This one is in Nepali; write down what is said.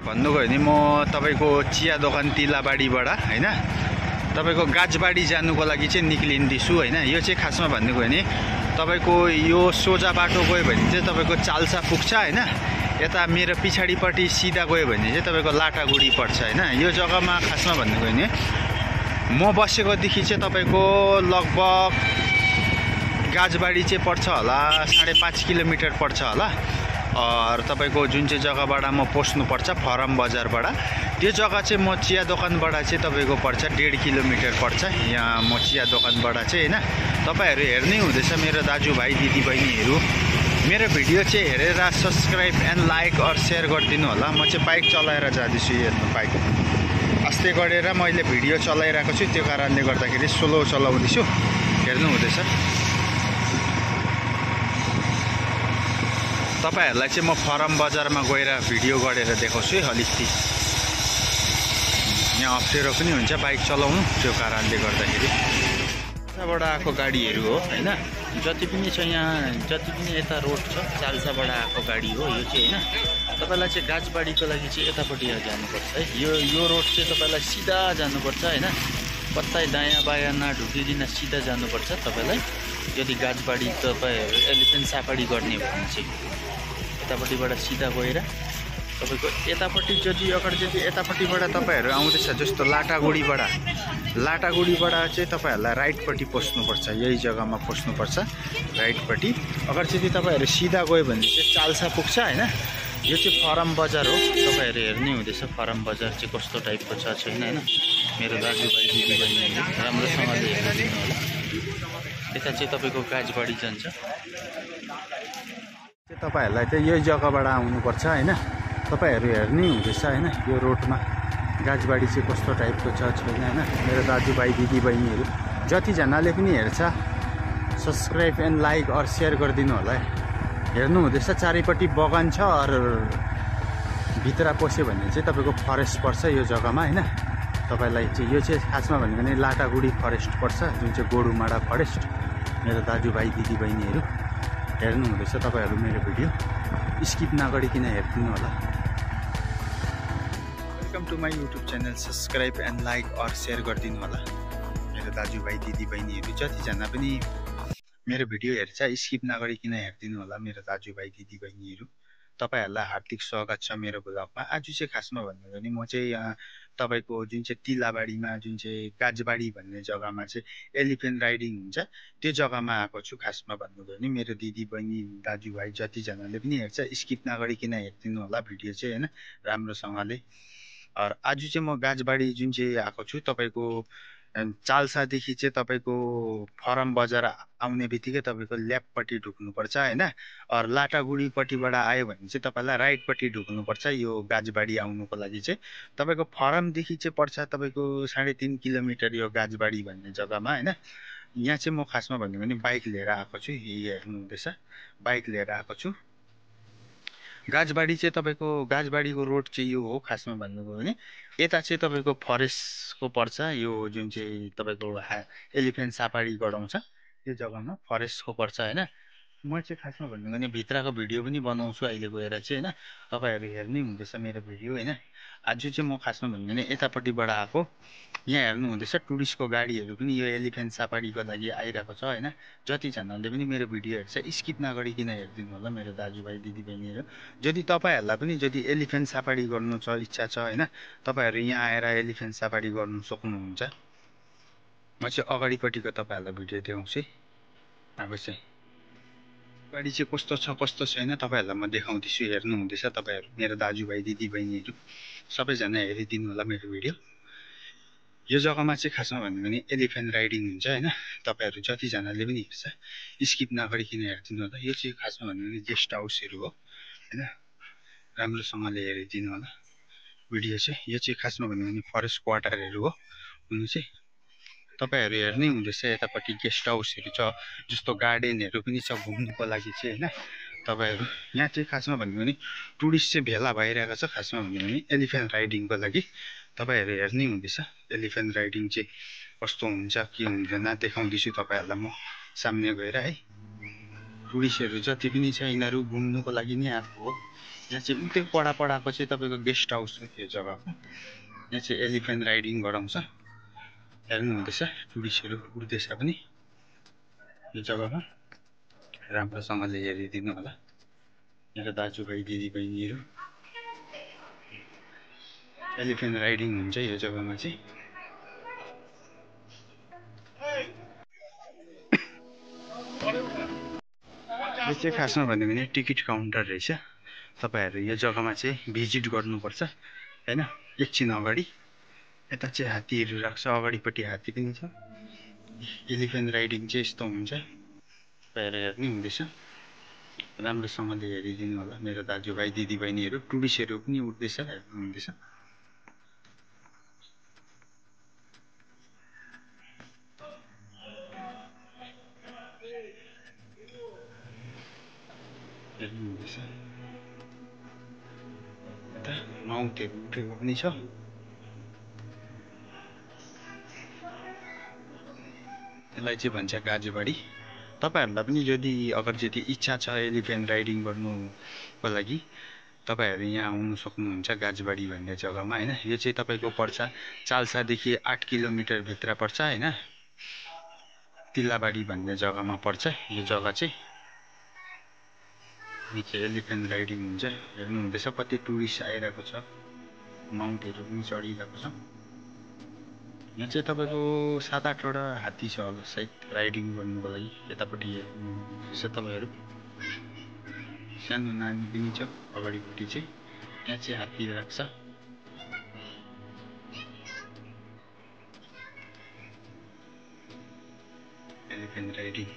भन्नुभयो भने म तपाईको चिया दोकान तिलाबाडीबाट हैन तपाईको गाजबाडी जानुको लागि चाहिँ निक्लिन्दैछु हैन। यो चाहिँ खासमा भन्नुको भने तपाईको यो सोझा बाटो गयो भने चाहिँ तपाईको चाल्सा पुग्छ हैन। यता मेरो पिछाडीपट्टि सिधा गयो भने चाहिँ तपाईको लाटागुडी पर्छ हैन। यो जग्गामा खासमा भन्नुको भने म बसेकोदेखि चाहिँ तपाईको लगभग गाजबाडी चाहिँ पर्छ होला 5.5 किलोमिटर पर्छ होला। तपाईको जुन चाहिँ जग्गाबाट म पस्नुपर्छ फरम बजारबाट त्यो जग्गा चाहिँ म चिया दोकानबाट चाहिँ तपाईको पर्छ 1.5 किलोमिटर पर्छ। यहाँ म चिया दोकानबाट चाहिँ हैन तपाईहरु हेर्नै हुँदैछ मेरो दाजुभाइ दिदीबहिनीहरु मेरो भिडियो चाहिँ हेरेर सब्स्क्राइब एन्ड लाइक और शेयर गरिदिनु होला। म चाहिँ बाइक चलाएर जाँदैछु। हेर्नु बाइक अस्ते गरेर मैले भिडियो चलाइरहेको छु त्यो कारणले गर्दाखेरि स्लो चलाउँदैछु। हेर्नु हुँदैछ तपाईहरुलाई चाहिँ म फरम बजारमा गएर भिडियो गरेर देखाउँछु है। अलिकति यहाँ अप्ठ्यारो पनि हुन्छ बाइक चलाउनु त्यो कारणले गर्दाखेरि यताबाट आएको गाडीहरु हो हैन। जति पनि छ यहाँ जति पनि यता रोड छ चाल्साबाट आएको गाडी हो यो चाहिँ हैन। तपाईलाई चाहिँ गाजबाडीको लागि चाहिँ यतापट्टि जानुपर्छ है। यो रोड चाहिँ तपाईलाई सिधा जानुपर्छ हैन। कतै दायाँ बायाँ नढुकिदिन सिधा जानुपर्छ तपाईलाई। यदि गाजबाडी तपाईहरु एलिफेन्ट सफारी गर्ने हो भने चाहिँ यतापट्टिबाट सिधा गएर तपाईको यतापट्टि जति यतापट्टिबाट तपाईहरु आउँदैछ जस्तो लाटागुडीबाट चाहिँ तपाईहरुलाई राइटपट्टि पस्नुपर्छ। यही जग्गामा पस्नुपर्छ राइटपट्टि। अगर चाहिँ तपाईहरु सिधा गयो भने चाहिँ चाल्सा पुग्छ हैन। यो चाहिँ फरम बजार हो। तपाईहरु हेर्नै हुँदैछ फरम बजार चाहिँ कस्तो टाइपको छ छैन हैन। मेरो दाजुभाइ दिदीबहिनीहरु राम्रोसँगले हेरिदिनु होला। यता चाहिँ तपाईको गाजबाडी जान्छ। तपाईहरुलाई चाहिँ यही जग्गाबाट आउनुपर्छ हैन। तपाईहरु हेर्नै हुँदैछ हैन यो रोडमा गाजबाडी चाहिँ कस्तो टाइपको छ छैन हैन। मेरो दाजुभाइ दिदीबहिनीहरु जति जनाले पनि हेर्छ सब्स्क्राइब एन्ड लाइक और शेयर गरिदिनु होला है। हेर्नु हुँदैछ चारैपट्टि बगान छ और भित्र पस्यो भने चाहिँ तपाईको फरेस्ट पर्छ यो जग्गामा हैन। तपाईलाई चाहिँ यो चाहिँ खासमा भनेको नि लाटागुडी फरेस्ट पर्छ जुन चाहिँ गोडुमाडा फरेस्ट। मेरो दाजुभाइ दिदीबहिनीहरु हेर्नु हुँदैछ तपाईहरु मेरो भिडियो स्किप नगरिकन हेर्दिनु होला। Welcome to my YouTube channel. Subscribe and like और शेयर गरिदिनु होला। मेरो दाजुभाइ दिदीबहिनीहरु जतिजना पनि मेरो भिडियो हेर्छ स्किप नगरिकन हेर्दिनु होला। मेरो दाजुभाइ दिदीबहिनीहरु तपाईहरुलाई हार्दिक स्वागत छ मेरो ब्लगमा। आज चाहिँ खासमा भन्नु भने म चाहिँ तपाईको जुन चाहिँ तिलाबाडीमा जुन चाहिँ गाजबाडी भन्ने जग्गामा चाहिँ एलिफेन्ट राइडिङ हुन्छ त्यो जग्गामा आएको छु। खासमा भन्नु भने मेरो दिदीबहिनी दाजुभाइ जतिजनाले पनि हेर्छ स्किप नगरिकन हेर्दिनु होला भिडियो चाहिँ हैन राम्रोसँगले। और आज चाहिँ म गाजबाडी जुन चाहिँ आएको छु तपाईको चाल्सादेखि चाहिँ तपाईको फरम बजार आउने बित्तिकै तपाईको लेफ्टपट्टि ढुक्नुपर्छ हैन। और लाटागुडीपट्टिबाट आयो भने चाहिँ तपाईलाई राइटपट्टि ढुक्नुपर्छ। यो गाजबाडी आउनुको लागि चाहिँ तपाईको फरमदेखि चाहिँ पर्छ तपाईको 3.5 किलोमिटर यो गाजबाडी भन्ने जग्गामा हैन। यहाँ चाहिँ म खासमा भन्नु भने बाइक लिएर आएको छु। हेर्नु हुँदैछ बाइक लिएर आएको छु। गाजबाडी चाहिँ तपाईको गाजबाडीको रोड चाहिँ यो हो खासमा भन्नुको भने। यता चाहिँ तपाईको फरेस्टको पर्छ यो जुन चाहिँ तपाईको एलिफेन्ट सफारी गराउँछ यो जग्गामा फरेस्टको पर्छ हैन। म चाहिँ खासमा भन्नु भने भित्रको भिडियो पनि बनाउँछु अहिले गएर चाहिँ हैन। तपाईहरु हेर्नै हुँदैछ मेरो भिडियो हैन। आज चाहिँ म खासमा भन्नु भने यतापट्टिबाट आएको। यहाँ हेर्नु हुँदैछ टुरिस्टको गाडीहरु पनि यो एलिफेन्ट सफारीको लागि आइरहेको छ हैन। जतिजनाले पनि मेरो भिडियो हेर्छ स्किप नगरिकन हेर्दिनु होला मेरो दाजुभाइ दिदीबहिनीहरु। यदि तपाईहरुलाई पनि यदि एलिफेन्ट सफारी गर्नु छ इच्छा छ हैन तपाईहरु यहाँ आएर एलिफेन्ट सफारी गर्नु सक्नुहुन्छ। म चाहिँ अगाडिपट्टिको तपाईहरुलाई भिडियो देखाउँछु। अब चाहिँ गाडी चाहिँ कस्तो छैन तपाईहरुलाई म देखाउँदैछु। हेर्नु हुँदैछ तपाईहरु मेरो दाजुभाइ दिदीबहिनीहरु सबैजना हेरिदिनु होला मेरो भिडियो। यो जग्गामा चाहिँ खासमा भन्नु भने एलिफेन्ट राइडिङ हुन्छ हैन। तपाईहरु जतिजनाले पनि हेर्छ स्किप नगरिकन हेर्दिनु होला। यो चाहिँ खासमा भन्नु भने गेस्ट हाउसहरु हो हैन। राम्रोसँगले हेरिदिनु होला भिडियो चाहिँ। यो चाहिँ खासमा भन्नु भने फरेस्ट क्वार्टरहरु हो हुनु चाहिँ। तपाईहरु हेर्नै हुँदैछ यतापट्टि गेस्ट हाउसहरु छ जस्तो गार्डनहरु पनि छ घुम्नुको लागि चाहिँ हैन। तपाईहरु यहाँ चाहिँ खासमा भन्नु भने टुरिस्ट चाहिँ भेला भइरहेको छ खासमा भन्नु भने एलिफेन्ट राइडिङको लागि। तपाईहरु हेर्नै हुँदैछ एलिफेन्ट राइडिङ चाहिँ कस्तो हुन्छ के हुँदैन देखाउँदैछु तपाईहरुलाई म सामने गएर है। टुरिस्टहरू जति पनि छ यिनीहरू घुम्नुको लागि नै आएको हो। यहाँ चाहिँ उतै पडाको चाहिँ तपाईँको गेस्ट हाउस हो यो जग्गाको। यहाँ चाहिँ एलिफेन्ट राइडिङ गराउँछ। हेर्नुहुँदैछ टुरिस्टहरू उठ्दैछ पनि यो जग्गामा। राम्रोसँगले हेरिदिनु होला मेरो दाजुभाइ दिदीबहिनीहरू। एलिफेन्ट राइडिङ हुन्छ यो जग्गामा चाहिँ। यो चाहिँ खासमा भन्यो भने टिकट काउन्टर रहेछ। तपाईँहरू यो जग्गामा चाहिँ भिजिट गर्नुपर्छ हैन। एकछिन अगाडि यता चाहिँ हात्तीहरू राख्छ, अगाडिपट्टि हात्ती पनि छ। एलिफेन्ट राइडिङ चाहिँ यस्तो हुन्छ। तपाईँहरू हेर्नै हुँदैछ। राम्रोसँगले हेरिदिनु होला मेरो दाजुभाइ दिदीबहिनीहरू। टुरिस्टहरू पनि उठ्दैछ, हेर्नुहुँदैछ। हेर्नुहुँदैछ यता माउन्टहरू उठेको पनि छ। यसलाई चाहिँ भन्छ गाजुबाडी। तपाईँहरूलाई पनि यदि इच्छा छ एलिफेन्ट राइडिङ गर्नुको लागि, तपाईँहरू यहाँ आउनु सक्नुहुन्छ गाजुबाडी भन्ने जग्गामा हैन। यो चाहिँ तपाईँको पर्छ चाल्सादेखि 8 किलोमिटर भित्र पर्छ हैन। तिल्लाबाडी भन्ने जग्गामा पर्छ यो जग्गा चाहिँ। यो चाहिँ एलिफेन्ट राइडिङ हुन्छ। हेर्नुहुँदैछ कति टुरिस्ट आइरहेको छ, माउन्टहरू पनि चढिरहेको छ। यहाँ चाहिँ तपाईँको 7-8वटा हात्ती छ होला सायद राइडिङ गर्नुको लागि। यतापट्टि हेर्नुहुँदैछ तपाईँहरू, सानो नानी पनि छ अगाडिपट्टि चाहिँ। यहाँ चाहिँ हात्ती राख्छ। Elephant riding